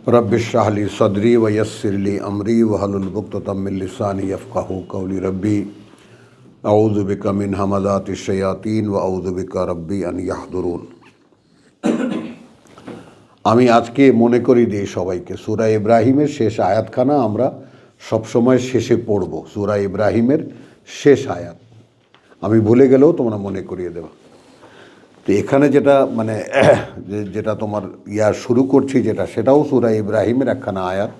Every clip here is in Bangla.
रब्बिश्रह ली सदरी व यस्सिर ली अमरी वहलुल उक़दतम मिन लिसानी यफ़क़हू क़ौली रब्बी अऊज़ु बिका मिन हमाज़ातिश शयातीन व अऊज़ु बिका रब्बी अन याहदुरून। আমি আজকে মনে করি দিই সবাইকে, সূরা ইব্রাহিমের শেষ আয়াতখানা আমরা সবসময় শেষে পড়ব। সূরা ইব্রাহিমের শেষ আয়াত আমি ভুলে গেলেও তোমরা মনে করিয়ে দেবা। তো এখানে যেটা যেটা তোমার শুরু করছি যেটা, সেটাও সূরা ইব্রাহিমের একখানা আয়াত।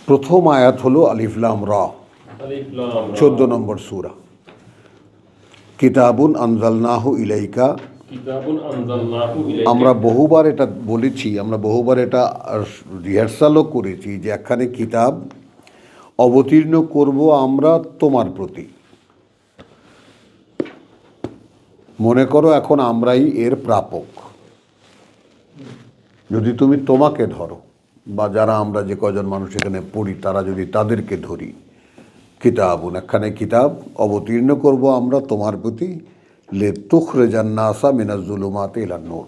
প্রথম আয়াত হলো আলিফ লাম রা, 14 নম্বর সূরা। কিতাবুন আনজালনাহু ইলাইকা। আমরা বহুবার এটা বলেছি, আমরা বহুবার এটা রিহার্সালও করেছি যে একখানে কিতাব অবতীর্ণ করব আমরা তোমার প্রতি। মনে করো এখন আমরাই এর প্রাপক, যদি তুমি তোমাকে ধরো বা যারা আমরা যে কজন মানুষ এখানে পড়ি তারা যদি তাদেরকে ধরি, কিতাবুন একখানে কিতাব অবতীর্ণ করব আমরা তোমার প্রতি, লিতুখরিজান নাসা মিনাজ যুলুমাতি ইলান নূর।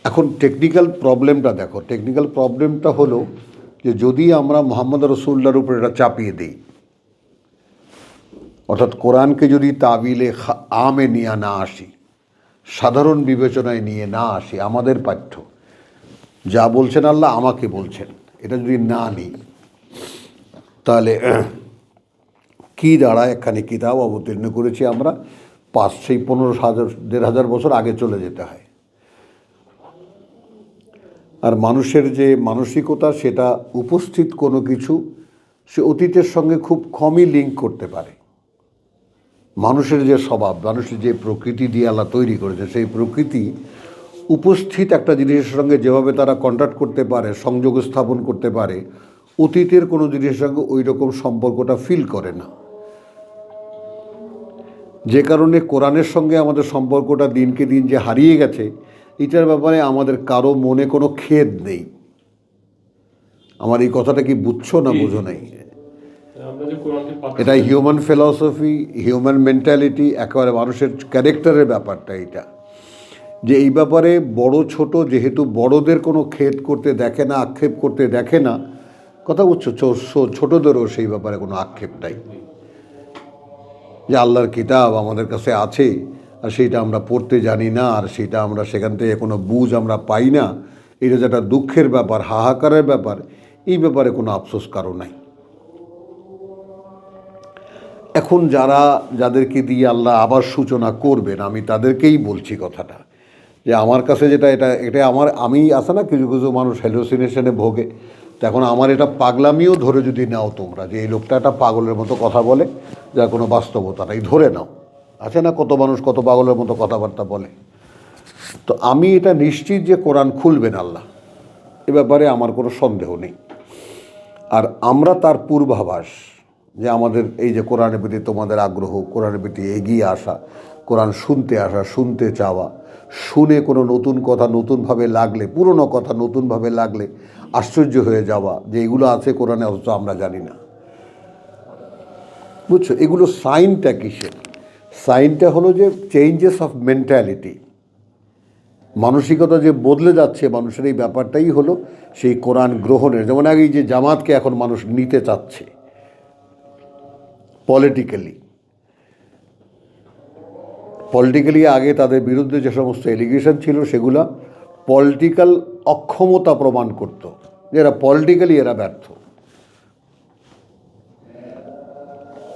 এখন টেকনিক্যাল প্রবলেমটা দেখো। টেকনিক্যাল প্রবলেমটা হলো যে যদি আমরা মুহাম্মদ রাসূলুল্লাহর উপর এটা চাপিয়ে দিই, অর্থাৎ কোরআনকে যদি তাবিলে আমে নিয়ে না আসি, সাধারণ বিবেচনায় নিয়ে না আসি, আমাদের পাঠ্য যা বলছেন আল্লাহ আমাকে বলছেন, এটা যদি না নিই, তাহলে কি দাঁড়ায়? একখানে কিতাব অবতীর্ণ করেছি আমরা, 15,000-1,500 বছর আগে চলে যেতে হয়। আর মানুষের যে মানসিকতা, সেটা উপস্থিত কোনো কিছু সে অতীতের সঙ্গে খুব কমই লিঙ্ক করতে পারে। মানুষের যে স্বভাব, মানুষের যে প্রকৃতি দিয়ে আল্লাহ তৈরি করেছে, সেই প্রকৃতি উপস্থিত একটা জিনিসের সঙ্গে যেভাবে তারা কন্ট্যাক্ট করতে পারে, সংযোগ স্থাপন করতে পারে, অতীতের কোনো জিনিসের সঙ্গে ওই রকম সম্পর্কটা ফিল করে না। যে কারণে কোরআনের সঙ্গে আমাদের সম্পর্কটা দিনকে দিন যে হারিয়ে গেছে, এটার ব্যাপারে আমাদের কারো মনে কোনো খেদ নেই। আমার এই কথাটা কি বুঝছো না বুঝো নাই? এটা হিউম্যান ফিলসফি, হিউম্যান মেন্টালিটি, একেবারে মানুষের ক্যারেক্টারের ব্যাপারটা এটা, যে এই ব্যাপারে বড় ছোট যেহেতু বড়দের কোনো খেদ করতে দেখে না, আক্ষেপ করতে দেখে না, কথা বুঝছো, ছোটদেরও সেই ব্যাপারে কোনো আক্ষেপ নাই। যে আল্লাহর কিতাব আমাদের কাছে আছে আর সেইটা আমরা পড়তে জানি না, আর সেইটা আমরা সেখান থেকে কোনো বুঝ আমরা পাই না, এটা যেটা দুঃখের ব্যাপার, হাহাকারের ব্যাপার, এই ব্যাপারে কোনো আফসোস কারো নাই। এখন যাদেরকে দিয়ে আল্লাহ আবার সূচনা করবেন, আমি তাদেরকেই বলছি কথাটা, যে আমার কাছে যেটা এটা আমি আছে না, কিছু কিছু মানুষ হ্যালুসিনেশনে ভোগে, তো এখন আমার এটা পাগলামিও ধরে যদি নাও তোমরা, যে এই লোকটা একটা পাগলের মতো কথা বলে, যার কোনো বাস্তবতা নাই, ধরে নাও। আছে না কত মানুষ কত পাগলের মতো কথাবার্তা বলে। তো আমি এটা নিশ্চিত যে কোরআন খুলবেন আল্লাহ, এ ব্যাপারে আমার কোনো সন্দেহ নেই। আর আমরা তার পূর্বাভাস, যে আমাদের এই যে কোরআনের প্রতি তোমাদের আগ্রহ, কোরআনের প্রতি এগিয়ে আসা, কোরআন শুনতে আসা, শুনতে চাওয়া, শুনে কোনো নতুন কথা নতুনভাবে লাগলে, পুরনো কথা নতুনভাবে লাগলে আশ্চর্য হয়ে যাওয়া যে এগুলো আছে কোরআনে, অথচ আমরা জানি না। বুঝছো? এগুলো সাইনটা কিসের? সাইনটা হলো যে চেঞ্জেস অফ মেন্টালিটি, মানসিকতা যে বদলে যাচ্ছে মানুষের, এই ব্যাপারটাই হলো সেই কোরআন গ্রহণের। যেমন আগে যে জামাতকে এখন মানুষ নিতে চাচ্ছে পলিটিক্যালি, আগে তাদের বিরুদ্ধে যে সমস্ত এলিগেশন ছিল সেগুলা পলিটিক্যাল অক্ষমতা প্রমাণ করত, যে এরা পলিটিক্যালি এরা ব্যর্থ।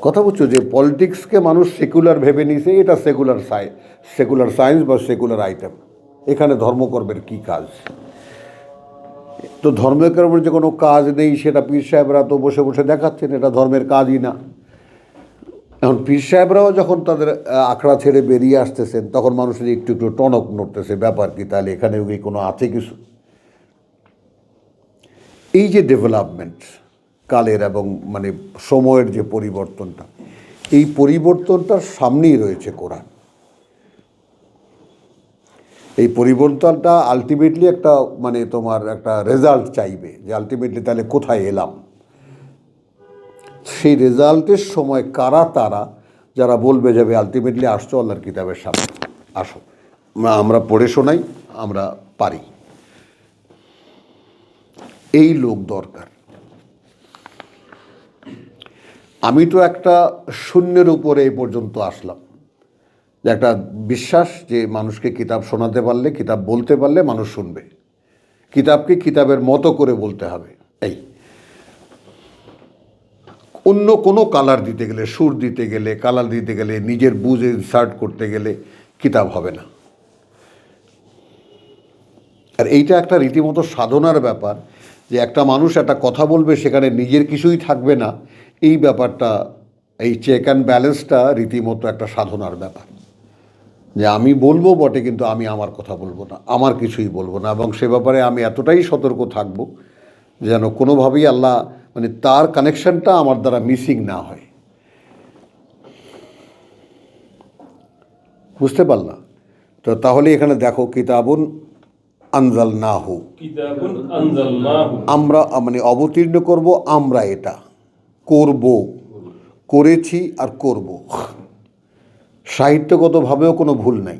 কথা বুঝছো? যে পলিটিক্সকে মানুষ সেকুলার ভেবে নিয়েছে, এটা সেকুলার সায়েন্স বা সেকুলার আইটেম, এখানে ধর্মকর্মের কি কাজ? তো ধর্মকর্মের যে কোনো কাজ নেই, সেটা পীর সাহেবরা তো বসে বসে দেখাচ্ছেন এটা ধর্মের কাজই না। এখন পীর সাহেবরাও যখন তাদের আখড়া ছেড়ে বেরিয়ে আসতেছেন, তখন মানুষের একটু একটু টনক নড়তেছে, ব্যাপার কি তাহলে এখানে কোনো আছে কিছু? এই যে ডেভেলপমেন্ট কালের এবং সময়ের যে পরিবর্তনটা, এই পরিবর্তনটার সামনেই রয়েছে কোরআন। এই পরিবর্তনটা আলটিমেটলি একটা তোমার একটা রেজাল্ট চাইবে, যে আলটিমেটলি তাহলে কোথায় এলাম। সেই রেজাল্টের সময় কারা তারা যারা বলবে যাবে আলটিমেটলি আসছো আল্লাহর কিতাবের সামনে, আসো আমরা পড়ে শোনাই, আমরা পারি, এই লোক দরকার। আমি তো একটা শূন্যের উপরে এই পর্যন্ত আসলাম, যে একটা বিশ্বাস যে মানুষকে কিতাব শোনাতে পারলে, কিতাব বলতে পারলে মানুষ শুনবে, কিতাবকে কিতাবের মতো করে বলতে হবে। এই অন্য কোনো কালার দিতে গেলে, সুর দিতে গেলে, কালার দিতে গেলে, নিজের বুঝে ইনসার্ট করতে গেলে কিতাব হবে না। আর এইটা একটা রীতিমতো সাধনার ব্যাপার, যে একটা মানুষ একটা কথা বলবে সেখানে নিজের কিছুই থাকবে না, এই ব্যাপারটা, এই চেক অ্যান্ড ব্যালেন্সটা রীতিমতো একটা সাধনার ব্যাপার। যে আমি বলবো বটে কিন্তু আমি আমার কথা বলবো না, আমার কিছুই বলবো না, এবং সে ব্যাপারে আমি এতটাই সতর্ক থাকব যেন কোনোভাবেই আল্লাহ মানে তার কানেকশনটা আমার দ্বারা মিসিং না হয়। বুঝতে পারলাম তো? তাহলে এখানে দেখো, কিতাবুন আনজালনাহু, আমরা মানে অবতীর্ণ করব, আমরা এটা করব, করেছি আর করব। সাহিত্যগতভাবেও কোনো ভুল নাই,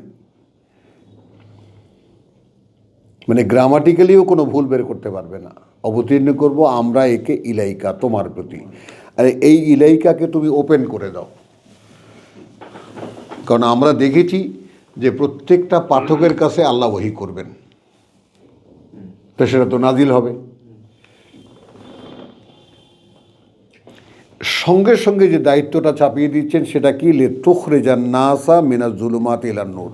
মানে গ্রামাটিক্যালিও কোনো ভুল বের করতে পারবে না। অবতীর্ণ করব আমরা একে ইলাইকা, তোমার প্রতি। আর এই ইলাইকাকে তুমি ওপেন করে দাও, কারণ আমরা দেখেছি যে প্রত্যেকটা পাঠকের কাছে আল্লাহ ওহী করবেন, তো সেটা তো নাজিল হবে। সঙ্গে সঙ্গে যে দায়িত্বটা চাপিয়ে দিচ্ছেন সেটা কি, লিতুখরিজান নাসা মিনাজ জুলুমাতি ইলান নূর।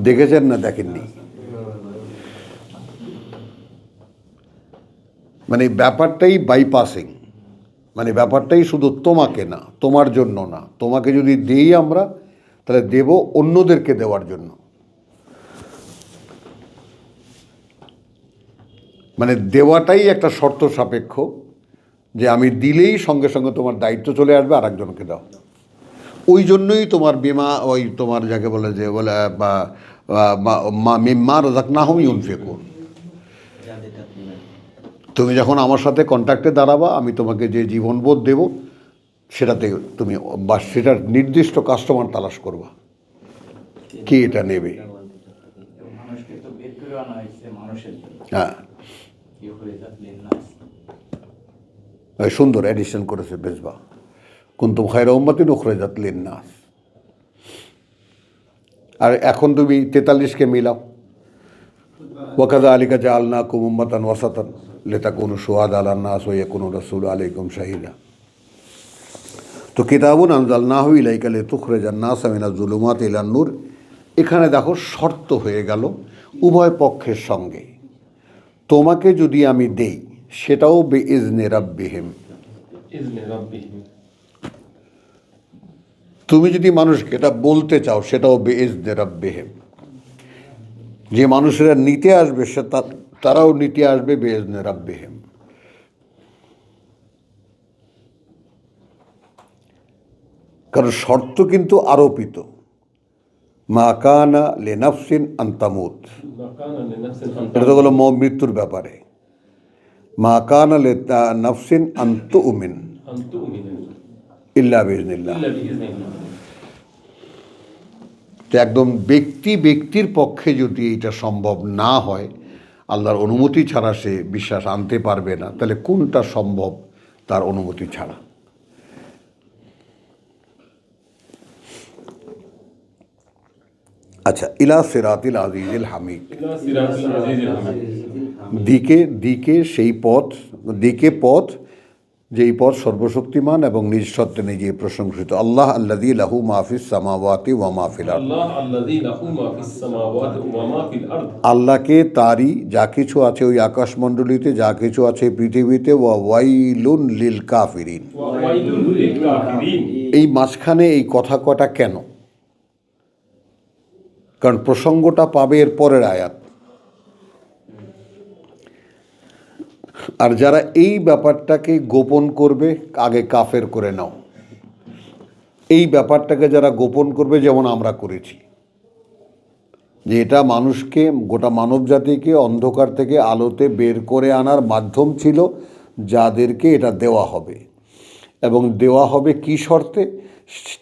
দেখেছেন না দেখেননি? মানে ব্যাপারটাই বাইপাসিং, মানে ব্যাপারটাই শুধু তোমাকে না, তোমার জন্য না, তোমাকে যদি দেই আমরা তাহলে দেব অন্যদেরকে দেওয়ার জন্য। মানে দেওয়াটাই একটা শর্ত সাপেক্ষ, যে আমি দিলেই সঙ্গে সঙ্গে তোমার দায়িত্ব চলে আসবে আর একজনকে দাও। ওই জন্যই তোমার বিমা, ওই তোমার যাকে বলে যে বলে মিম্মা রাযাকনাহুম ইউনফিকুন, তুমি যখন আমার সাথে কন্ট্যাক্টে দাঁড়াবা, আমি তোমাকে যে জীবনবোধ দেব সেটাতে তুমি বা সেটার নির্দিষ্ট কাস্টমার তালাশ করবা, কে এটা নেবে। হ্যাঁ, সুন্দর এডিশন করেছে বেজবা, কুনতুম খায়রা উম্মাতিন উখরিজাত লিন-নাস। আর এখন তুমি 43কে মিলাও, ওয়া কাযালিকা জাআলনাকুম উম্মাতান ওয়াসাতান লিতাকুনু শুহাদা আলান-নাস ওয়া ইয়াকুনা রাসূলু আলাইকুম শাহীদা। তো কিতাবুন আনজালনাহু ইলাইকা লিতুখরিজান নাসা মিনাজ জুলুমাতি ইলান নূর, এখানে দেখো শর্ত হয়ে গেল উভয় পক্ষের সঙ্গে। তোমাকে যদি আমি দেই সেটাও বিইজনি রাব্বিহিম, তুমি যদি মানুষকে এটা বলতে চাও সেটাও বিইজনি রাব্বিহিম। যে মানুষেরা নিতে আসবে সে তারাও নিতে আসবে বিইজনি রাব্বিহিম। কারণ শর্ত কিন্তু আরোপিত, মা কানা লিনাফসিন আন তামুত, এটা তো হলো মৃত্যুর ব্যাপারে। মা কানা লিনাফসিন আন তুমিন ইল্লা বিইজনিল্লাহ। তো একদম ব্যক্তির পক্ষে যদি এটা সম্ভব না হয়, আল্লাহর অনুমতি ছাড়া সে বিশ্বাস আনতে পারবে না, তাহলে কোনটা সম্ভব তার অনুমতি ছাড়া? আচ্ছা, ইলা সিরাতিল আজিজিল হামিদ, দিকে সেই পথ, পথ যেই পথ সর্বশক্তিমান এবং নিজ সত্ত্বে নিজে প্রশংসিত। আল্লাহ আল্লাযী লাহু মা ফিস সামাওয়াতি ওয়া মা ফিল আরদ, আল্লাহকে তারই যা কিছু আছে ওই আকাশমণ্ডলীতে, যা কিছু আছে পৃথিবীতে। ওয়া ওয়াইলুন লিল কাফিরিন, এই মাঝখানে এই কথা কটা কেন? কারণ প্রসঙ্গটা পাবে এর পরের আয়াত। আর যারা এই ব্যাপারটাকে গোপন করবে, আগে কাফের করে নাও। এই ব্যাপারটাকে যারা গোপন করবে, যেমন আমরা করেছি, যে এটা মানুষকে, গোটা মানব জাতিকে অন্ধকার থেকে আলোতে বের করে আনার মাধ্যম ছিল, যাদেরকে এটা দেওয়া হবে, এবং দেওয়া হবে কি শর্তে?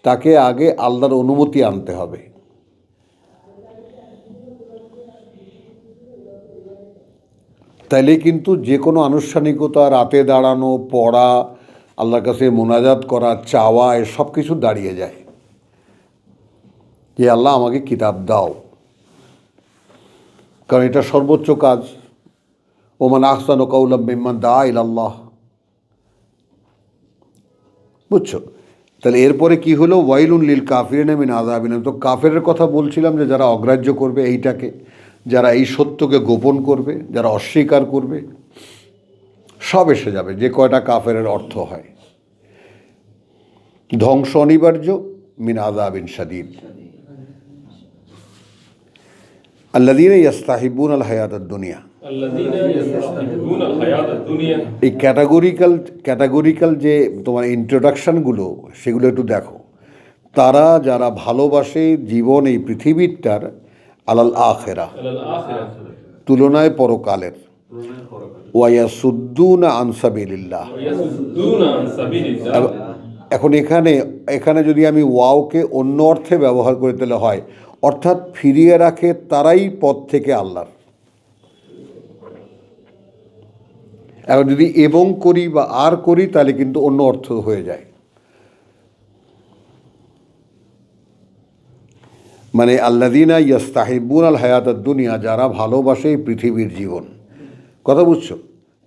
তাকে আগে আল্লাহর অনুমতি আনতে হবে। তাইলে কিন্তু যে কোনো আনুষ্ঠানিকতা, রাতে দাঁড়ানো, পড়া, আল্লাহর কাছে মোনাজাত করা, চাওয়া, সব কিছু দাঁড়িয়ে যায় যে আল্লাহ আমাকে কিতাব দাও, কারণ এটা সর্বোচ্চ কাজ। ওমান আহসানু কাওলাম মিম্মান দা ইলাল্লাহ। বুঝছো? তাহলে এরপরে কি হলো? ওয়াইলুন লিল কাফিরিন মিন আযাবিন। তো কাফেরের কথা বলছিলাম যে যারা অগ্রাহ্য করবে এইটাকে, যারা এই সত্যকে গোপন করবে, যারা অস্বীকার করবে, সব এসে যাবে। যে কয়টা কাফেরের অর্থ হয়, ধ্বংস অনিবার্য, মিন আযাবিন শাদীদ। আল্লাযীনা ইয়াস্তাহিব্বুনা আল হায়াতাদ দুনিয়া। এই ক্যাটাগরিক্যাল যে তোমার ইন্ট্রোডাকশানগুলো, সেগুলো একটু দেখো। তারা যারা ভালোবাসে জীবন এই পৃথিবীটার, আলাল আখিরা, তুলনায় পরকালের, ওয়ায়াসুদ্দুনা আন সাবিলিল্লাহ। এখন এখানে যদি আমি ওয়াওকে অন্য অর্থে ব্যবহার করে দিলে হয়, অর্থাৎ ফিরিয়ে রাখে তারাই পথ থেকে আল্লাহর। এখন যদি এবং করি বা আর করি, তাহলে কিন্তু অন্য অর্থ হয়ে যায়। মানে আল্লাযীনা ইয়াস্তাহিব্বুনা আল হায়াতাদ দুনিয়া, যারা ভালোবাসে পৃথিবীর জীবন। কথা বুঝছো?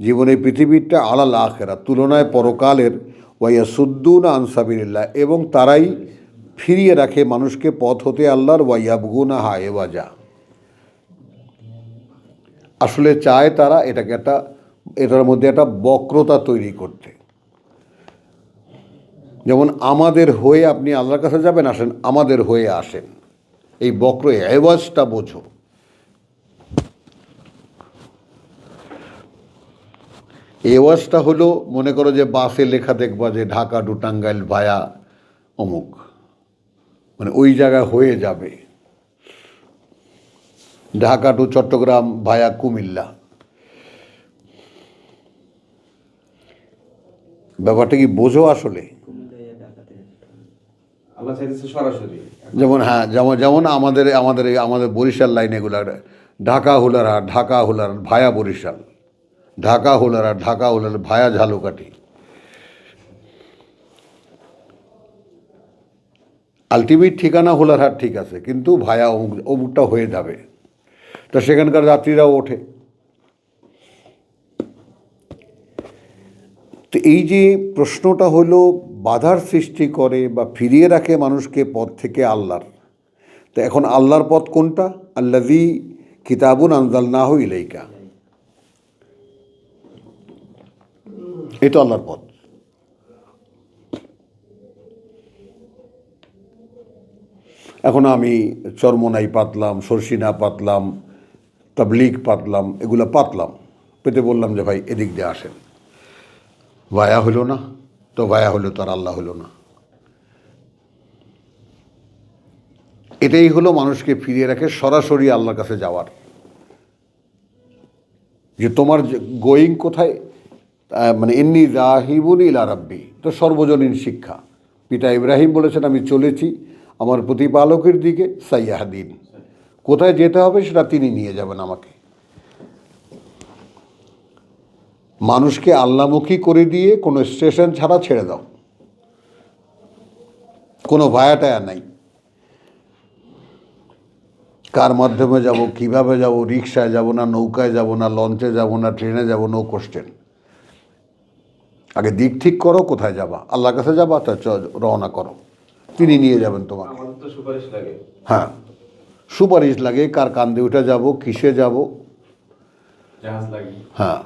জীবনে পৃথিবীটা, আলাল আখিরা, তুলনায় পরকালের, ওয়ায়াসুদ্দুনা আন সাবিলিল্লাহ, এবং তারাই ফিরিয়ে রাখে মানুষকে পথ হতে আল্লাহর, ওয়ায়াবগুনাহা ইওয়াজা। আসলে চায় তারা এটার মধ্যে একটা বক্রতা তৈরি করতে। যেমন আমাদের হয়ে আপনি আল্লাহর কাছে যাবেন, আসেন আমাদের হয়ে আসেন, এই বক্র এওয়াজটা বোঝো। এওয়াজটা হলো, মনে করো যে বাসে লেখা দেখবা যে ঢাকা টু টাঙ্গাইল ভায়া অমুক, মানে ওই জায়গায় হয়ে যাবে। ঢাকা টু চট্টগ্রাম ভায়া কুমিল্লা। ব্যাপারটা কি বোঝো আসলে? যেমন যেমন আমাদের বরিশাল লাইন, এগুলো ঢাকা হুলারহাট, ভায়া বরিশাল, ঢাকা হুলারহাট ভায়া ঝালকাঠি। আলটিমেট ঠিকানা হুলারহাট ঠিক আছে, কিন্তু ভায়া অমুকটা হয়ে যাবে। তো সেখানকার যাত্রীরাও ওঠে। তো এই যে প্রশ্নটা হলো, বাধার সৃষ্টি করে বা ফিরিয়ে রাখে মানুষকে পথ থেকে আল্লাহর। তো এখন আল্লাহর পথ কোনটা? আল্লাযী কিতাবুন আনজালনাহু ইলাইকা, এই তো আল্লাহর পথ। এখন আমি চরমোনাই পাতলাম, সরসিনা পাতলাম, তাবলিগ পাতলাম, এগুলো পাতলাম, পেতে বললাম যে ভাই এদিক দিয়ে আসেন, ভায়া হলো না। তো ভায়া হলো তো আর আল্লাহ হলো না। এটাই হলো মানুষকে ফিরিয়ে রাখে সরাসরি আল্লাহর কাছে যাওয়ার। যে তোমার গোয়িং কোথায়, মানে ইন্নী যাহিবুন ইলা রাব্বি, তো সর্বজনীন শিক্ষা। পিতা ইব্রাহিম বলেছেন আমি চলেছি আমার প্রতিপালকের দিকে, সাইয়াহদিন। কোথায় যেতে হবে সেটা তিনি নিয়ে যাবেন আমাকে। মানুষকে আল্লাহমুখী করে দিয়ে কোনো স্টেশন ছাড়া ছেড়ে দাও, কোনো ভায়াটায়া নাই। কার মাধ্যমে যাব, কিভাবে যাব, রিক্সায় যাব না, নৌকায় যাব না, লঞ্চে যাব না, ট্রেনে যাব, নো কোশ্চেন। আগে দিক ঠিক করো, কোথায় যাবা, আল্লাহর কাছে যাবা, তা রওনা করো, তিনি নিয়ে যাবেন তোমাকে। হ্যাঁ, সুপারিশ লাগে, কার কান্দে উঠে যাব, কিসে যাব, হ্যাঁ।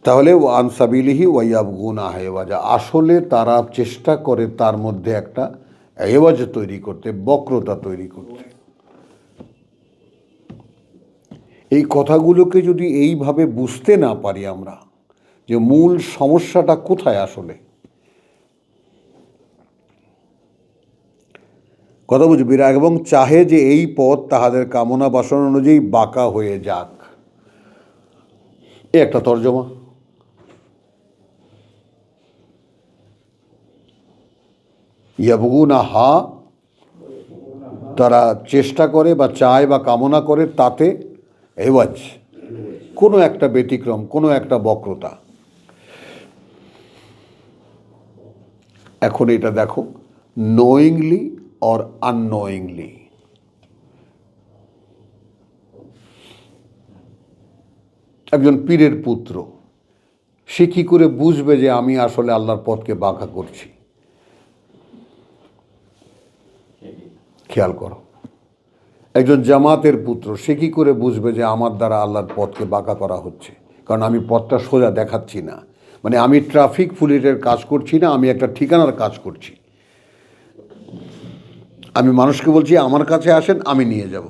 তাহলে ওয়ান সাবিলিহি ওয়াইয়াবগুনাহা ইওয়াজা, আসলে তারা চেষ্টা করে তার মধ্যে একটা এওয়াজ তৈরি করতে, বক্রতা তৈরি করতে। এই কথাগুলোকে যদি এইভাবে বুঝতে না পারি আমরা, যে মূল সমস্যাটা কোথায় আসলে, কথা বুঝবি, এবং চাহে যে এই পথ তাহাদের কামনা বাসনা অনুযায়ী বাঁকা হয়ে যাক, এ একটা তর্জমা। ইয়াবগুনা হা, তারা চেষ্টা করে বা চায় বা কামনা করে তাতে এওয়াজ, কোনো একটা ব্যতিক্রম, কোনো একটা বক্রতা। এখন এটা দেখো, নোয়িংলি অর আননোয়িংলি। একজন পীরের পুত্র, সে কি করে বুঝবে যে আমি আসলে আল্লাহর পথকে বাঁকা করছি? খেয়াল করো। একজন জামাতের পুত্র, সে কি করে বুঝবে যে আমার দ্বারা আল্লাহর পথকে বাঁকা করা হচ্ছে? কারণ আমি পথটা সোজা দেখাচ্ছি না, মানে আমি ট্রাফিক পুলিশের কাজ করছি না, আমি একটা ঠিকানার কাজ করছি। আমি মানুষকে বলছি আমার কাছে আসেন, আমি নিয়ে যাব,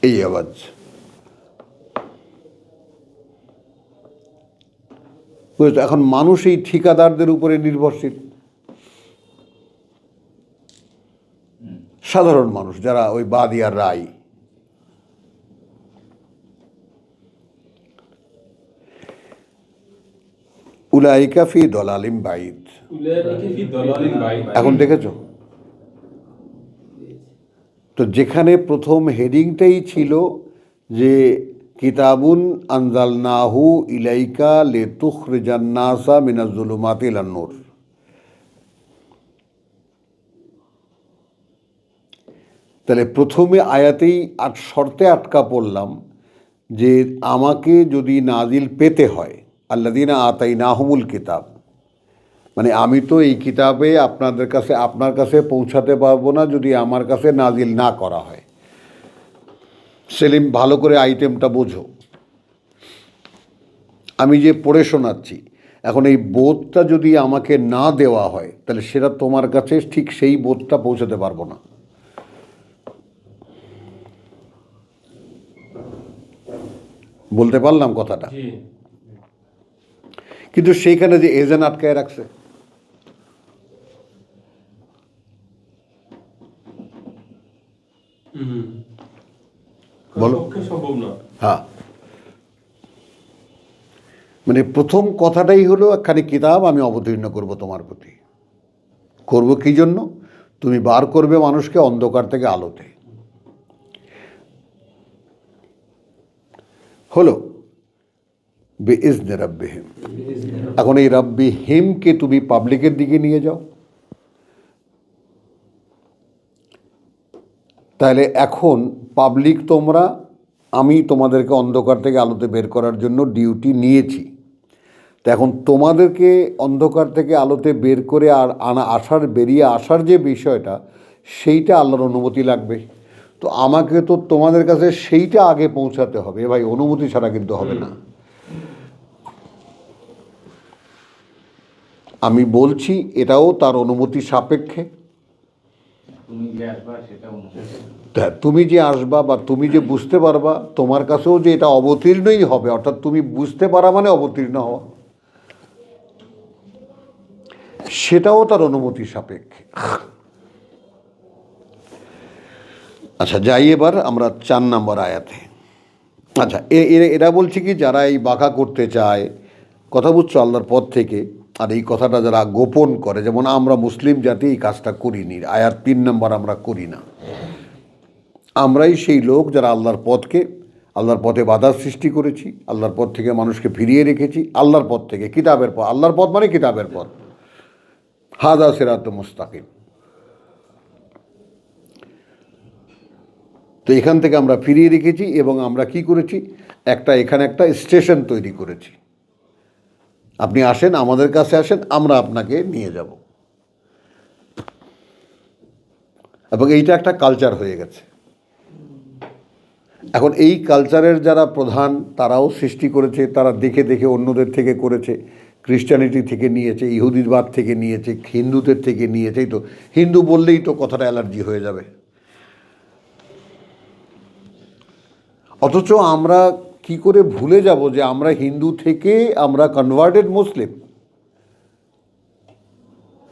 এই আওয়াজ। বুঝতো? এখন মানুষ এই ঠিকাদারদের উপরে নির্ভরশীল। সাধারণ মানুষ যারা ওই বাদিয়ার রায়, উলাইকা ফি দলালিম বাইদ। এখন দেখেছো তো, যেখানে প্রথম হেডিংটাই ছিল যে কিতাবুন আনজালনাহু ইলাইকা লিতুখরিজান নাসা মিনাজ জুলুমাতি ইলান নূর, তাহলে প্রথমে আয়াতেই শর্তে আটকা পড়লাম যে আমাকে যদি নাজিল পেতে হয়, আল্লাযীনা আতাইনাহুমুল কিতাব, মানে আমি তো এই কিতাবে আপনার কাছে পৌঁছাতে পারবো না যদি আমার কাছে নাজিল না করা হয়। সেলিম, ভালো করে আইটেমটা বোঝো। আমি যে পড়ে শোনাচ্ছি, এখন এই বোধটা যদি আমাকে না দেওয়া হয়, তাহলে সেটা তোমার কাছে ঠিক সেই বোধটা পৌঁছাতে পারবো না। বলতে পারলাম কথাটা? কিন্তু সেইখানে যে এজেন্ট আটকায় রাখছে, বলো। হ্যাঁ, মানে প্রথম কথাটাই হলো একখানি কিতাব আমি অবতীর্ণ করব তোমার প্রতি। করব কি জন্য? তুমি বার করবে মানুষকে অন্ধকার থেকে আলোতে। হলো বিইজনি রাব্বিহিম। এখন এই রাব্বিহিমকে তুমি পাবলিকের দিকে নিয়ে যাও। তাহলে এখন পাবলিক তোমরা, আমি তোমাদেরকে অন্ধকার থেকে আলোতে বের করার জন্য ডিউটি নিয়েছি। তো এখন তোমাদেরকে অন্ধকার থেকে আলোতে বের করে বেরিয়ে আসার যে বিষয়টা, সেইটা আল্লাহর অনুমতি লাগবে। তো আমাকে তো তোমাদের কাছে সেইটা আগে পৌঁছাতে হবে ভাই, অনুমতি ছাড়া কিন্তু হবে না। আমি বলছি এটাও তার অনুমতি সাপেক্ষে। তুমি যে আসবা বা তুমি যে বুঝতে পারবা, তোমার কাছেও যে এটা অবতীর্ণই হবে, অর্থাৎ তুমি বুঝতে পারা মানে অবতীর্ণ হওয়া, সেটাও তার অনুমতি সাপেক্ষে। আচ্ছা, যাই এবার আমরা 4 নম্বর আয়াতে। আচ্ছা, এরা বলছে কি, যারা এই বাঁকা করতে চায়, কথা বুঝছো, আল্লাহর পথ থেকে, আর এই কথাটা যারা গোপন করে, যেমন আমরা মুসলিম জাতি এই কাজটা করিনি, আয়াত 3 নম্বর আমরা করি না। আমরাই সেই লোক যারা আল্লাহর পথে বাধার সৃষ্টি করেছি, আল্লাহর পথ থেকে মানুষকে ফিরিয়ে রেখেছি, আল্লাহর পথ থেকে, কিতাবের পথ, আল্লাহর পথ মানে কিতাবের পথ, হাদা সিরাতুল মুস্তাকিম। তো এখান থেকে আমরা ফিরিয়ে রেখেছি এবং আমরা কি করেছি, এখানে একটা স্টেশন তৈরি করেছি। আপনি আসেন, আমাদের কাছে আসেন, আমরা আপনাকে নিয়ে যাব। এবং এইটা একটা কালচার হয়ে গেছে। এখন এই কালচারের যারা প্রধান, তারাও সৃষ্টি করেছে, তারা দেখে দেখে অন্যদের থেকে করেছে। খ্রিস্টানিটি থেকে নিয়েছে, ইহুদিবাদ থেকে নিয়েছে, হিন্দুদের থেকে নিয়েছে। তো হিন্দু বললেই তো কথাটা অ্যালার্জি হয়ে যাবে। অথচ আমরা কি করে ভুলে যাব যে আমরা হিন্দু থেকে আমরা কনভার্টেড মুসলিম।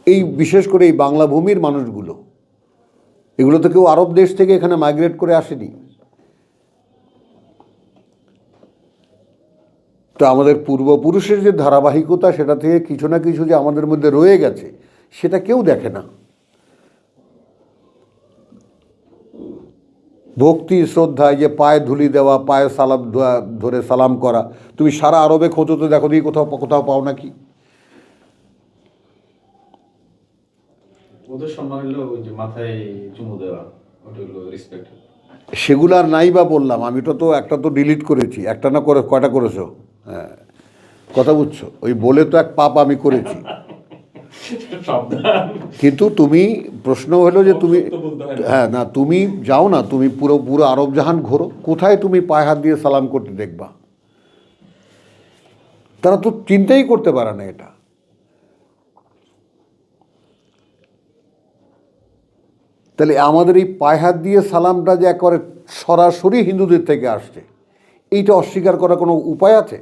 এই বিশেষ করে এই বাংলা ভূমির মানুষগুলো, এগুলো তো কেউ আরব দেশ থেকে এখানে মাইগ্রেট করে আসেনি। তো আমাদের পূর্বপুরুষের যে ধারাবাহিকতা, সেটা থেকে কিছু না কিছু যে আমাদের মধ্যে রয়ে গেছে, সেটা কেউ দেখে না। ভক্তি শ্রদ্ধা, যে পায়ে ধুলি দেওয়া, পায়ে সালাম ধরে সালাম করা, তুমি সারা আরবে খোঁজো তো দেখো দিয়ে কোথাও কোথাও পাও নাকি? ওদের সম্মান হলো ওই যে মাথায় চুমু দেওয়া, ওটা হলো রেসপেক্ট। সেগুলো আর নাই বা বললাম, আমি তো একটা তো ডিলিট করেছি, একটা না করে কয়টা করেছো? হ্যাঁ, কথা বুঝছো? ওই বলে তো এক পাপ আমি করেছি। কিন্তু তুমি, প্রশ্ন হলো যে তুমি, হ্যাঁ না, তুমি যাও না, তুমি পুরো পুরো আরব জাহান ঘোরো, কোথায় তুমি পায়ে হাত দিয়ে সালাম করতে দেখবা? তারা তো চিন্তাই করতে পারে না এটা। তাহলে আমাদের এই পায়ে হাত দিয়ে সালামটা যে একেবারে সরাসরি হিন্দুদের থেকে আসছে, এইটা অস্বীকার করার কোনো উপায় আছে?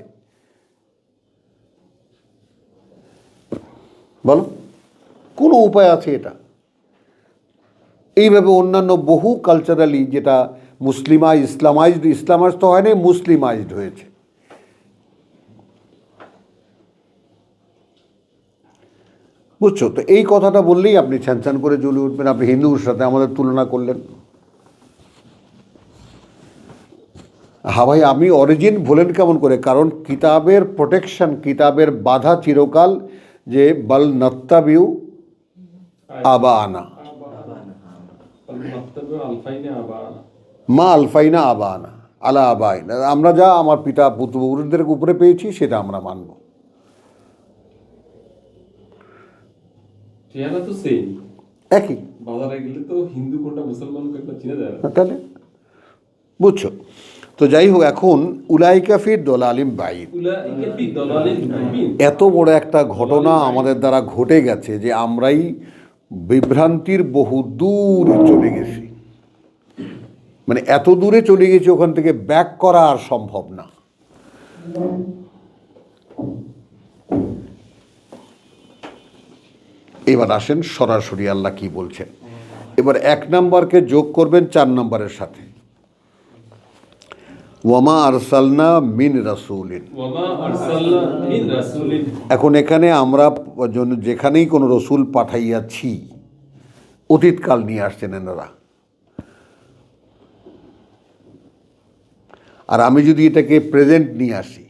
বলো, কোনো উপায় আছে এটা? এইভাবে অন্যান্য বহু কালচারালি, যেটা ইসলামাইজড তো হয়নি, মুসলিমাইজড হয়েছে। বুঝছো তো? এই কথাটা বললেই আপনি ছ্যান করে জ্বলে উঠবেন, আপনি হিন্দুর সাথে আমাদের তুলনা করলেন। হ্যাঁ ভাই, আমি অরিজিন বলেন কেমন করে? কারণ কিতাবের প্রোটেকশন, কিতাবের বাধা চিরকাল যে বল নত্তাবিউ আবা আনা, মা আলফাইনা আবা আনা আলা আবাইনা, আমরা যা আমার পিতা পূর্বপুরুষদের উপরে পেয়েছি সেটা আমরা মানব। একই, তাহলে বুঝছো তো? যাই হোক, এখন উলাইকা ফি দলালিম বাইদ, এত বড় একটা ঘটনা আমাদের দ্বারা ঘটে গেছে যে আমরাই বিভ্রান্তির বহু দূরে চলে গেছি। মানে এত দূরে চলে গেছি, ওখান থেকে ব্যাক করা আর সম্ভব না। এবার আসেন সরাসরি আল্লাহ কি বলছেন। এবার 1 নম্বরকে যোগ করবেন 4 নম্বরের সাথে, ওয়ামা আরসালনা মিন রাসূলিন। এখন এখানে আমরা যেখানেই কোনো রসুল পাঠাইয়াছি, অতীতকাল নিয়ে আসছেন এনারা। আর আমি যদি এটাকে প্রেজেন্ট নিয়ে আসি,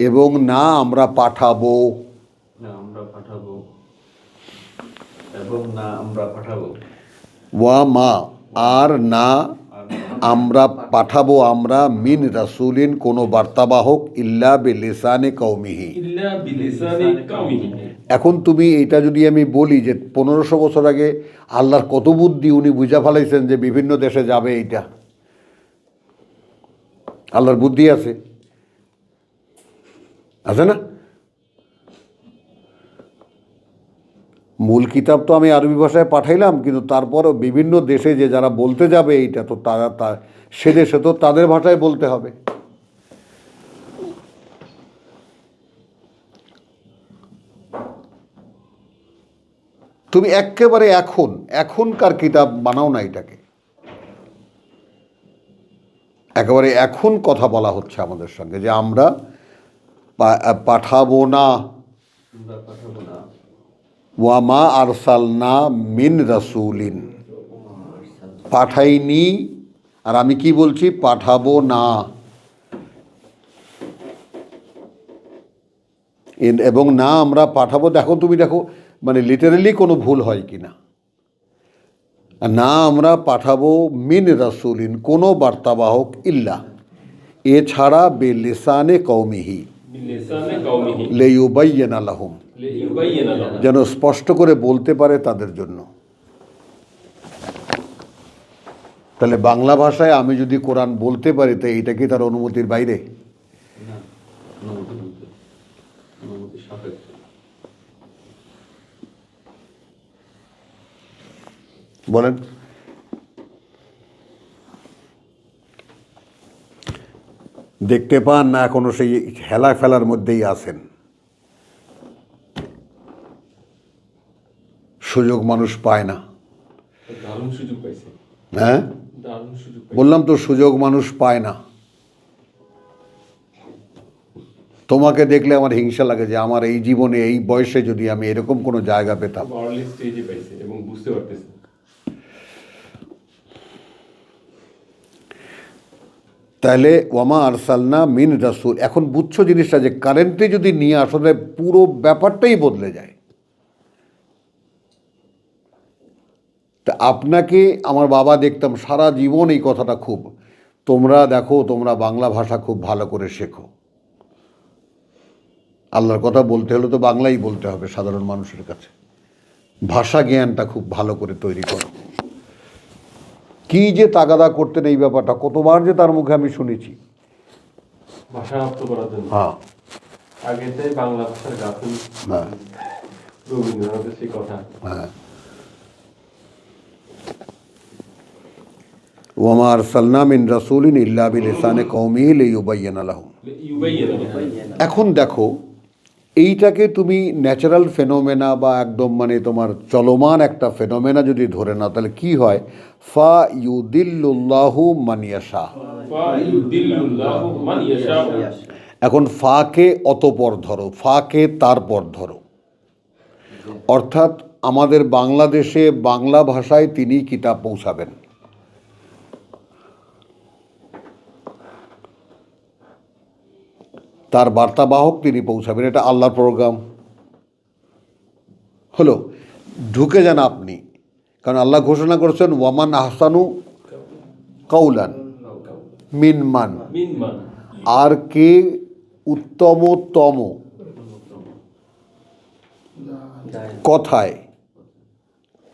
এবং না আমরা পাঠাবো, ওয়া মা, আর না আমরা পাঠাবো আমরা, মিন রাসূলিন, কোনো বার্তাবাহক, ইল্লা বিলিসানে কওমিহি। এখন তুমি এটা যদি আমি বলি যে 1500 বছর আগে আল্লাহর কত বুদ্ধি, উনি বুঝা ফেলাইছেন যে বিভিন্ন দেশে যাবে, এইটা আল্লাহর বুদ্ধি আছে, আছে না? মূল কিতাব তো আমি আরবি ভাষায় পাঠাইলাম, কিন্তু তারপরও বিভিন্ন দেশে যে যারা বলতে যাবে এইটা, তো তারা সে দেশে তো তাদের ভাষায় বলতে হবে। তুমি একেবারে এখনকার কিতাব বানাও না, এটাকে একেবারে এখন কথা বলা হচ্ছে আমাদের সঙ্গে যে আমরা পাঠাবো না, ওয়ামা আরসালনা মিন রাসূলিন, পাঠাইনি। আর আমি কি বলছি? পাঠাবো না। এবং না আমরা পাঠাবো, দেখো তুমি দেখো মানে লিটারেলি কোনো ভুল হয় কি না। না আমরা পাঠাবো মিন রাসূলিন, কোনো বার্তাবাহক, ইল্লা, এছাড়া বিলিসানে কওমিহি, লিইউবাইয়িনা লাহুম, যেন স্পষ্ট করে বলতে পারে তাদের জন্য। তাহলে বাংলা ভাষায় আমি যদি কোরআন বলতে পারি, তো এইটা কি তার অনুমতির বাইরে? বলেন। দেখতে পান না এখনো সেই হেলা ফেলার মধ্যেই আছেন? সুযোগ মানুষ পায় না। হ্যাঁ, বললাম তো সুযোগ মানুষ পায় না। তোমাকে দেখলে আমার হিংসা লাগে যে আমার এই জীবনে এই বয়সে যদি আমি এরকম কোনো জায়গা পেতাম। আর্লি স্টেজে পাইছে এবং বুঝতে পারতেছে। তাহলে ওয়ামা আরসালনা মিন রাসূল, এখন বুঝছো জিনিসটা যে কারেন্টলি যদি নিয়ে আসলে পুরো ব্যাপারটাই বদলে যায়। তা আপনাকে আমার বাবা দেখতাম সারা জীবন এই কথাটা খুব, তোমরা দেখো তোমরা বাংলা ভাষা খুব ভালো করে শেখো। আল্লাহর কথা বলতে হলে তো বাংলাই বলতে হবে সাধারণ মানুষের কাছে। ভাষা জ্ঞানটা খুব ভালো করে তৈরি করো। কি যে তাগাদা করতেন এই ব্যাপারটা, কতবার যে তার মুখে আমি শুনেছি। ভাষা রপ্ত করার জন্য হ্যাঁ আগেতে বাংলা ভাষার গাথুন, হ্যাঁ রবীন্দ্রনাথের সেই কথা। হ্যাঁ। ওয়ামা আরসালনা মিন রাসূলিন ইল্লা বিলিসানি কওমিহি লিয়ুবাইয়িনা লাহুম। এখন দেখো এইটাকে তুমি ন্যাচারাল ফেনোমেনা বা একদম মানে তোমার চলমান একটা ফেনোমেনা যদি ধরে নাও তাহলে কি হয়, ফা ইউদিল্লুল্লাহু মান ইয়াশা। ফায়ুদিল্লুল্লাহু মান ইয়াশা। এখন ফাকে অতপর ধরো, ফাকে তারপর ধরো, অর্থাৎ আমাদের বাংলাদেশে বাংলা ভাষায় তিনি কিতাব পৌঁছাবেন। তার বার্তাবাহক তিনি পৌঁছাবেন, এটা আল্লাহর প্রোগ্রাম হলো। ঢুকে যান আপনি, কারণ আল্লাহ ঘোষণা করেছেন ওয়ামান আহসানু কাউলান মিনমান, মিনমান আর কে উত্তমতম কথায়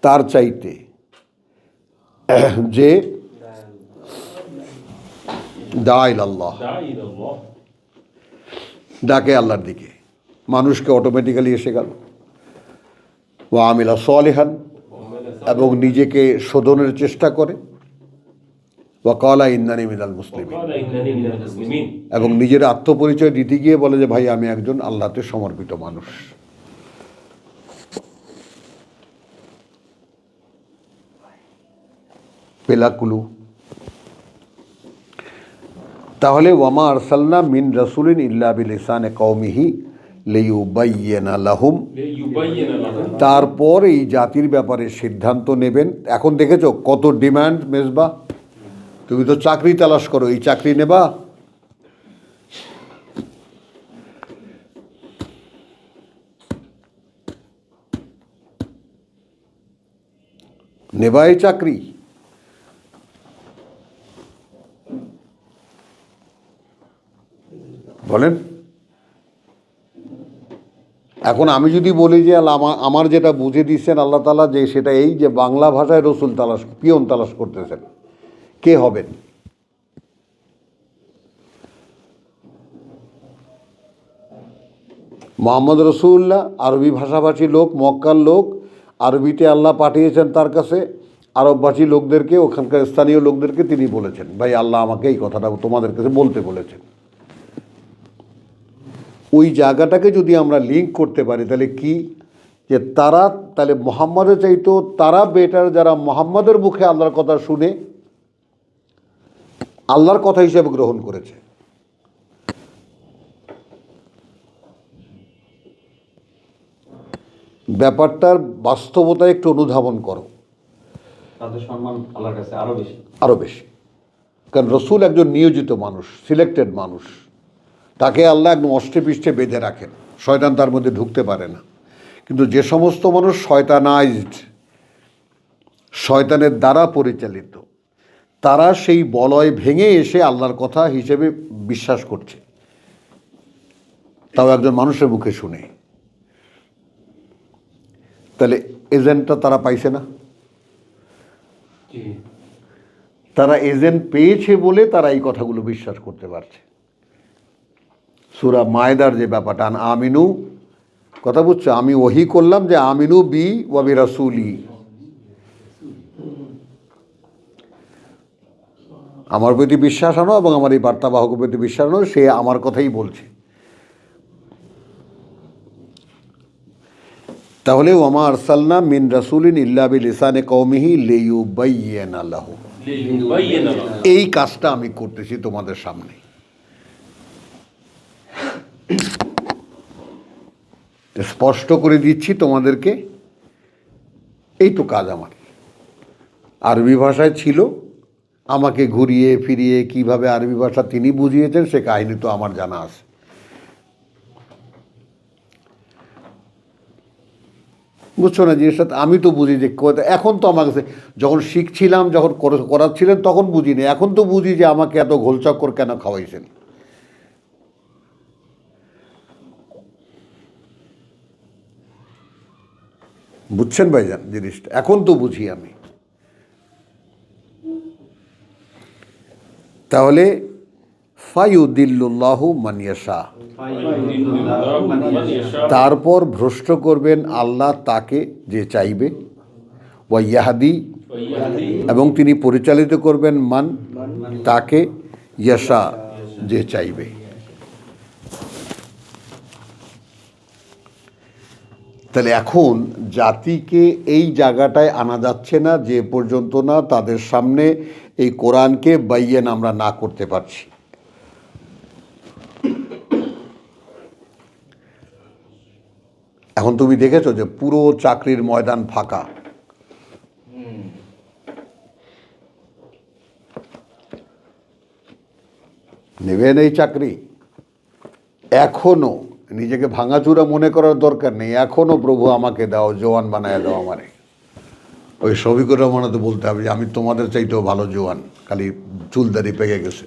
তার চাইতে, যে দাইল আল্লাহ, দাইরাল্লাহ। ডাকে আল্লাহর দিকে, মানুষকে অটোমেটিক্যালি এসে গেল। ও আমিলা সালিহান, এবং নিজেকে শোধনের চেষ্টা করে। ওয়াকালা ইন্নানি মিনাল মুসলিমিন, ক্বালা ইন্নানি মিনাল মুসলিমিন। এবং নিজের আত্মপরিচয় দিতে গিয়ে বলে যে ভাই আমি একজন আল্লাহতে সমর্পিত মানুষ। পেলাকুলু। তাহলে ওয়ামা আরসালনা মিন রাসূলিন ইল্লা বিলিসানি কওমিহি লিয়ুবাইয়িনা লাহুম, লিয়ুবাইয়িনা লাহুম। তারপর এই জাতির ব্যাপারে সিদ্ধান্ত নেবেন। এখন দেখেছো কত ডিমান্ড মেজবা, তুমি তো চাকরি তালাশ করো, এই চাকরি নেবা? নেবা এই চাকরি? বলেন। এখন আমি যদি বলি যে আমার যেটা বুঝে দিচ্ছেন আল্লাহ তাআলা, যে সেটা এই যে বাংলা ভাষায় রসুল তালাশ, পিয়ন তালাশ করতেছেন, কে হবেন? মোহাম্মদ রসুল্লাহ আরবি ভাষাভাষী লোক, মক্কার লোক, আরবিতে আল্লাহ পাঠিয়েছেন তার কাছে। আরবভাষী লোকদেরকে, ওখানকার স্থানীয় লোকদেরকে তিনি বলেছেন ভাই আল্লাহ আমাকে এই কথাটা তোমাদের কাছে বলতে বলেছেন। ওই জায়গাটাকে যদি আমরা লিঙ্ক করতে পারি তাহলে কি, যে তারা তাহলে মোহাম্মদের চাইতো তারা বেটার, যারা মোহাম্মদের মুখে আল্লাহর কথা শুনে আল্লাহর কথা হিসেবে গ্রহণ করেছে। ব্যাপারটার বাস্তবতা একটু অনুধাবন করো, তাদের সম্মান আল্লাহর কাছে আরো বেশি। আরও বেশি। কারণ রসুল একজন নিয়োজিত মানুষ, সিলেক্টেড মানুষ, তাকে আল্লাহ একদম অষ্টে পৃষ্ঠে বেঁধে রাখেন, শয়তান তার মধ্যে ঢুকতে পারে না। কিন্তু যে সমস্ত মানুষ শয়তানাইজড, শয়তানের দ্বারা পরিচালিত, তারা সেই বলয় ভেঙে এসে আল্লাহর কথা হিসেবে বিশ্বাস করছে, তাও একজন মানুষের মুখে শুনে। তাহলে এজেন্টটা তারা পাইছে না? জি। তারা এজেন্ট পেয়েছে বলে তারা এই কথাগুলো বিশ্বাস করতে পারছে। সূরা মায়দার যে ব্যাপারটা, আমিনু, কথা বুঝছো, আমি ওহি করলাম যে আমিনু বি ওয়া বি রাসূলি, আমার প্রতি বিশ্বাস আনো এবং আমার এই বার্তাবাহকের প্রতি বিশ্বাস আনো, সে আমার কথাই বলছে। তাহলে ওয়ামা আরসালনা মিন রাসূলিন ইল্লা বিলিসানি কওমিহি লিয়ুবাইয়িনা লাহুম, লিয়ুবাইয়িনা লাহুম। এই কাজটা আমি করতেছি তোমাদের সামনে। স্পষ্ট করে দিচ্ছি তোমাদেরকে, এই তো কাজ আমার। আরবি ভাষায় ছিল, আমাকে ঘুরিয়ে ফিরিয়ে কিভাবে আরবি ভাষা তিনি বুঝিয়েছেন সে কাহিনী তো আমার জানা আছে। বুঝছো না জিনিসটা? আমি তো বুঝি যে এখন তো আমার কাছে যখন শিখছিলাম, যখন করাচ্ছিলেন তখন বুঝিনি, এখন তো বুঝি যে আমাকে এত ঘোলচক্কর কেন খাওয়াইছেন। বুঝছেন ভাইজান জিনিসটা? এখন তো বুঝি আমি। তাহলে ফায়ুদিল্লুল্লাহু মান ইয়াশা, তারপর ভ্রষ্ট করবেন আল্লাহ তাকে যে চাইবে, ওয়া ইয়াহদি, এবং তিনি পরিচালিত করবেন মান তাকে, ইয়াশা যে চাইবে। তাহলে এখন জাতিকে এই জায়গাটায় আনা যাচ্ছে না যে পর্যন্ত না তাদের সামনে এই কোরআনকে বাইয়ান আমরা না করতে পারছি। এখন তুমি দেখেছো যে পুরো চাকরির ময়দান ফাঁকা। নেবেন এই চাকরি? এখনো নিজেকে ভাঙাচুরা মনে করার দরকার নেই, এখনো প্রভু আমাকে দাও, জোয়ান বানায় দাও আমারে। ওই শফিকুর রহমানও তো বলতে হবে যে আমি তোমাদের চাইতেও ভালো জোয়ান, খালি চুলদারি পেকে গেছে।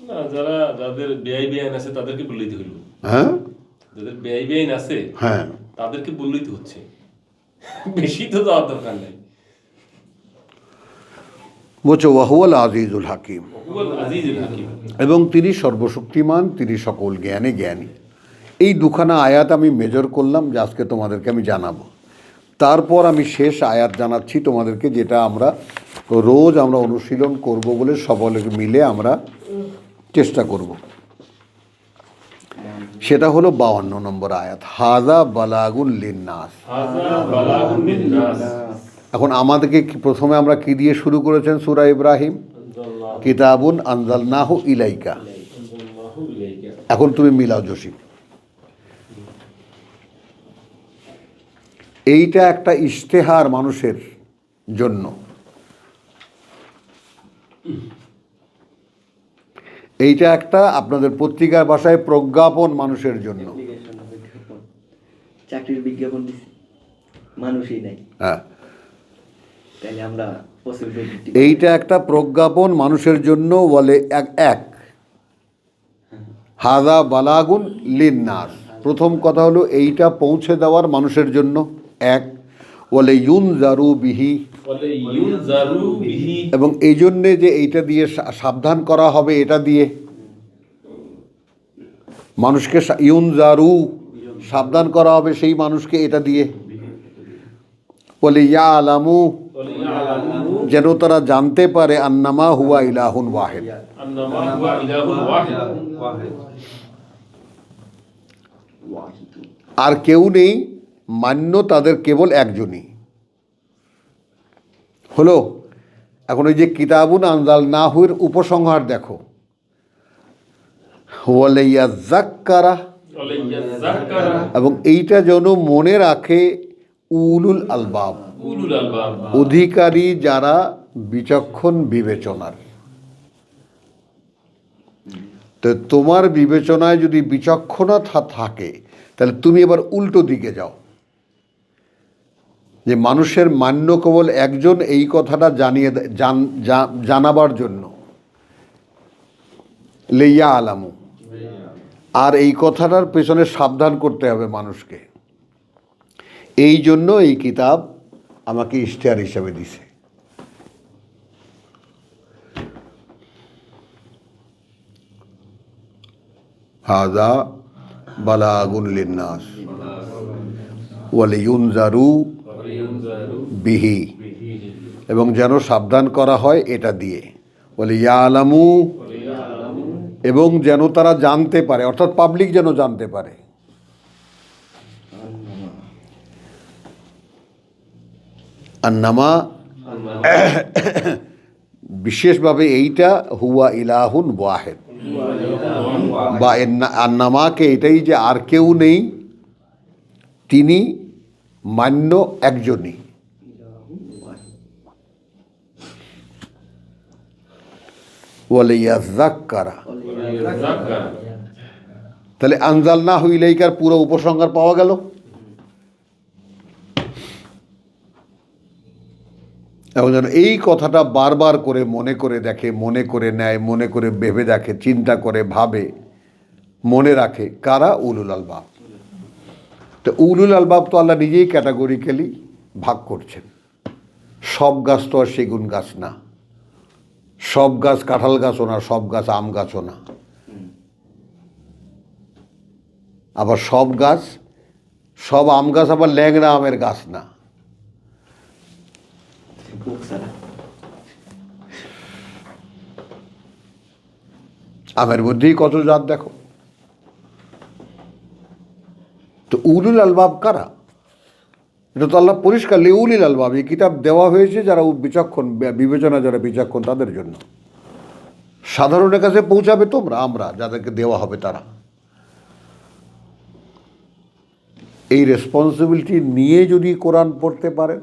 না, যাদের বেআইন আছে তাদেরকে বললেই হইল। হ্যাঁ, যাদের বেআইন আছে হ্যাঁ, তাদেরকে বললেই তো হচ্ছে, বেশি তো যাওয়ার দরকার নাই। বলছো ওয়াহুয়াল আজিজুল হাকিম, হুয়াল আজিজুল হাকিম। এবং তিনি সর্বশক্তিমান, তিনি সকল জ্ঞানে জ্ঞানী। এই দুখানা আয়াত আমি মেজর করলাম যে আজকে তোমাদেরকে আমি জানাবো। তারপর আমি শেষ আয়াত জানাচ্ছি তোমাদেরকে, যেটা আমরা রোজ আমরা অনুশীলন করব বলে সকলে মিলে আমরা চেষ্টা করব। সেটা হলো 52 নম্বর আয়াত, হাযা বালাগুন লিন্নাস। হাযা বালাগুন লিন্নাস। এখন আমাদেরকে প্রথমে আমরা কি দিয়ে শুরু করেছেন সূরা ইব্রাহিম? কিতাবুন আনজালনাহু ইলাইকা। এখন তুমি মিলাও জসিম, এইটা একটা ইশতেহার মানুষের জন্য, এইটা একটা আপনাদের পত্রিকার ভাষায় প্রজ্ঞাপন মানুষের জন্য। চাকরির বিজ্ঞাপন দিছি, মানুষই নাই, হ্যাঁ, তাহলে আমরা এইটা একটা প্রজ্ঞাপন মানুষের জন্য। বলে এক হাযা বালাগুন লিন্নাস, প্রথম কথা হলো এইটা পৌঁছে দেওয়ার মানুষের জন্য। এক, বলে ইউনজারু বিহি, এবং এই জন্যে যে এইটা দিয়ে সাবধান করা হবে, এটা দিয়ে মানুষকে ইউনজারু সাবধান করা হবে সেই মানুষকে এটা দিয়ে। বলে ইয়ালামু, যেন তারা জানতে পারে আন্নামা হুয়া ইলাহুন ওয়াহিদ, আর কেউ নেই মান্য তাদের কেবল একজনই হলো। এখন ওই যে কিতাবুন আনজালনাহুর উপসংহার দেখো, ওয়ালে ইয়াযাক্কারা, এবং এইটা যেন মনে রাখে উলুল আলবাব, অধিকারী যারা বিচক্ষণ বিবেচনার। তো তোমার বিবেচনায় যদি বিচক্ষণতা থাকে তাহলে তুমি এবার উল্টো দিকে যাও, যে মানুষের মান্য কেবল একজন, এই কথাটা জানাবার জন্য, লেইয়া আলামু, আর এই কথাটার পেছনে সাবধান করতে হবে মানুষকে। এই জন্য এই কিতাব আমাকে ইশতেহার হিসাবে দিছে। হাযা বালাগুন লিন্নাস ওয়া লিয়ুনজারু বিহি, এবং যেন সাবধান করা হয় এটা দিয়ে। বলে ইয়ালামু, এবং যেন তারা জানতে পারে, অর্থাৎ পাবলিক যেন জানতে পারে। আন্নামা, বিশেষভাবে এইটা হুয়া ইলাহুন ওয়াহিদ, বা আন্নামাকে এটাই যে আর কেউ নেই, তিনি মান্য একজনই। ওয়ালিয়াযাক্কারা, তাহলে আনজালনাহু ইলাইকার পুরো উপসংহার পাওয়া গেল। এবং যেন এই কথাটা বারবার করে মনে করে দেখে, মনে করে নেয়, মনে করে ভেবে দেখে, চিন্তা করে, ভাবে, মনে রাখে কারা? উলুল আলবাব। তো উলুল আলবাব তো আল্লাহ নিজেই ক্যাটাগরিক্যালি ভাগ করছেন। সব গাছ তো আর সেগুন গাছ না, সব গাছ কাঁঠাল গাছও না, সব গাছ আম গাছও না, আবার সব গাছ, সব আম গাছ আবার ল্যাংড়া আমের গাছ না। আমের মধ্যেই কত জাত দেখো। তো উলুল আলবাব কারা? এটা তো আল্লাহ পরিষ্কার, লিউলিল আলবাব, এই কিতাব দেওয়া হয়েছে যারা বিচক্ষণ, বিবেচনা যারা বিচক্ষণ তাদের জন্য। সাধারণের কাছে পৌঁছাবে তোমরা, আমরা যাদেরকে দেওয়া হবে তারা। এই রেসপন্সিবিলিটি নিয়ে যদি কোরআন পড়তে পারে,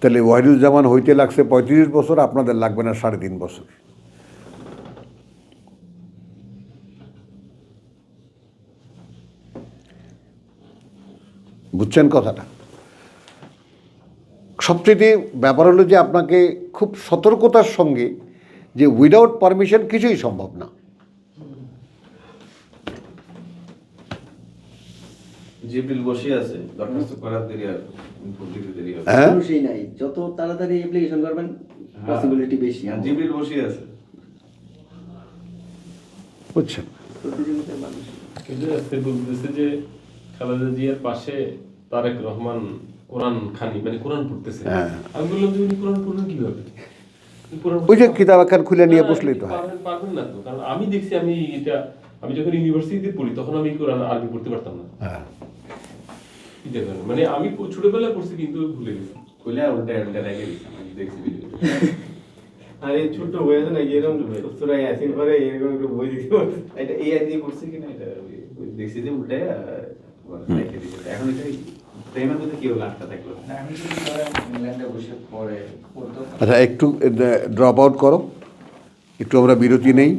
তাহলে ওয়াহিদুজ্জামান হইতে লাগছে 35 বছর, আপনাদের লাগবে না 3.5 বছর। বুঝছেন কথাটা? সবচেয়ে ব্যাপার হলো যে আপনাকে খুব সতর্কতার সঙ্গে, যে উইদাউট পারমিশন কিছুই সম্ভব না। জিবরিল বসে আছে, দরখাস্ত করার দেরি আর ইনপুট দিতে দেরি হবে। হ্যাঁ, মানুষই নাই, যত তাড়াতাড়ি অ্যাপ্লিকেশন করবেন পসিবিলিটি বেশি। হ্যাঁ, জিবরিল বসে আছে। বুঝছেন? প্রতিযোগিতায় মানুষ কিন্তু আজকে বলতেছে যে খালেদা জিয়ার পাশে তারেক রহমান কোরআন খানি, মানে কোরআন পড়তেছে। হ্যাঁ। আমি বললাম যে উনি কোরআন পড়বেন কিভাবে? কোরআন ওই যে কিতাব একখান খুলে নিয়ে না, বসলেই তো হয়। পারবেন না তো, কারণ আমি দেখছি, আমি যখন ইউনিভার্সিটিতে পড়ি তখন আমি কোরআন আরবি পড়তে পারতাম না। হ্যাঁ, কি দেখবেন, মানে আমি ছোটবেলায় পড়ছি কিন্তু ভুলে গেছি। খুলে উল্টা উল্টা রেখে দিছে, আমি দেখছি ভিডিও। আর এই ছোট্ট বই আছে না, এরকম সূরা ইয়াসিন পরে এরকম একটা বই দিতে পারছে। এটা এআই দিয়ে করছে কিনা এটা ওই দেখছি যে উল্টায় রেখে দিছে। এখন এটা প্রেমের মধ্যে কি হলো, আটকা থাকলো। আমি যদি ধরেন ইংল্যান্ডে বসে পড়ে পড়তো আচ্ছা একটু ড্রপ আউট করো, একটু আমরা বিরতি নেই।